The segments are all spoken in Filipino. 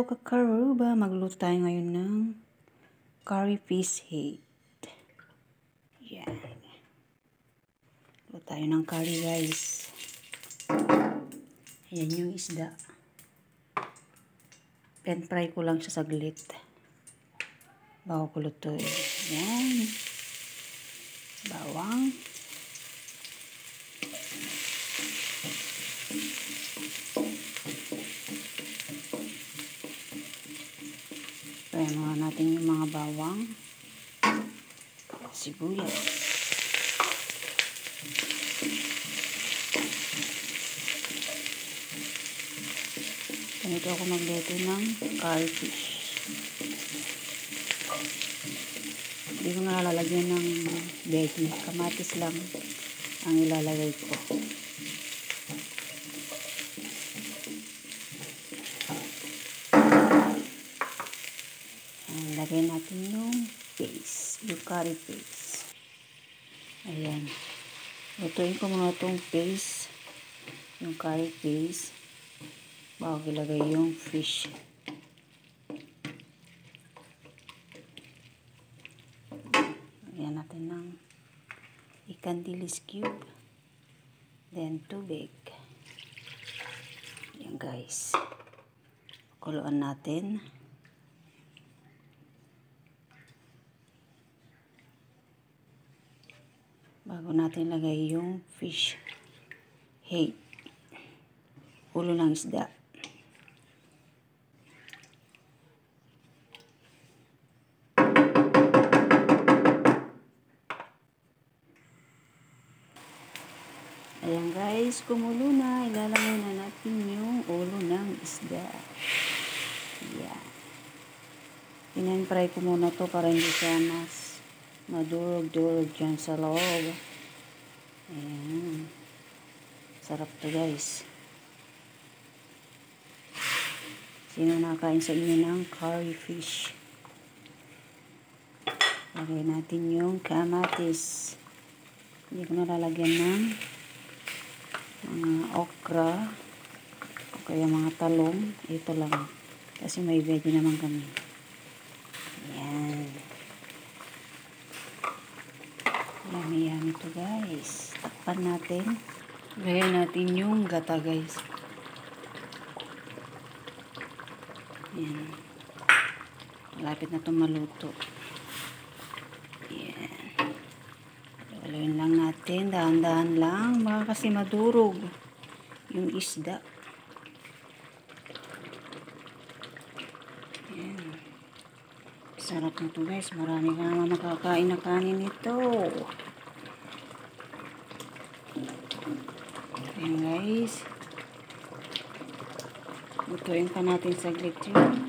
Hello kakaruba! Magluto tayo ngayon ng curry fish head. Yan. Luto tayo ng curry guys. Ayan yung isda. Pan fry ko lang siya saglit. Bago ko lutuin. Yan. Bawang. Kaya mga natin yung mga bawang, sibuyas, ganito ako magluto ng curry fish. Hindi ko na lalagyan ng veggie, kamatis lang ang ilalagay ko. Lagay natin yung paste, yung curry paste. Ayan. Lutuin ko muna itong paste, yung curry paste, bago ilagay yung fish. Lagyan natin ng ikan dilis cube, then tubig. Ayan guys. Kuluan natin. Bago natin lagay yung fish head, ulo ng isda. Ayan guys, kumulo na. Ilalagay na natin yung ulo ng isda. Ayan. Pinanfry ko muna to para hindi siya mas madurog-durog dyan sa loob. Ayan. Sarap to guys. Sino nakain sa inyo ng curry fish? Lagay natin yung kamatis. Hindi ko nalalagyan ng mga okra o kaya mga talong. Ito lang. Kasi may veggie naman kami. Ayan. Yummy to guys. Takpan natin. Lagyan natin yung gata guys. Ayan. Malapit na itong maluto. Ayan. Lagyan lang natin. Dahan-dahan lang. Baka kasi madurog yung isda. Ayan. Sarap na ito guys. Marami ka naman makakain na kanin ito. Ayan guys. Lutuin pa natin saglit yun.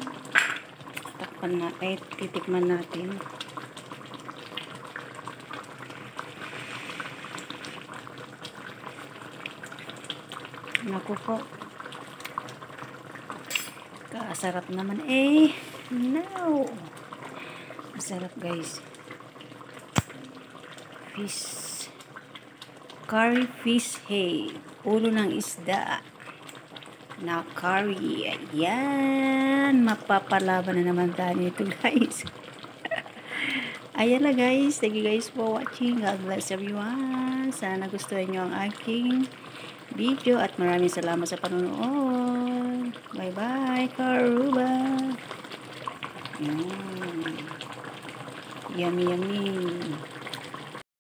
Takpan na, titikman natin. Naku po. Kasarap naman eh. No. Masarap guys. Fish. Curry fish head. Ulo ng isda. Na curry. Ayan. Mapapalaban na naman tayo ito guys. Ayan na guys. Thank you guys for watching. God bless everyone. Sana nagustuhan nyo ang aking video at maraming salamat sa panonood. Bye bye karuba. Yummy yummy.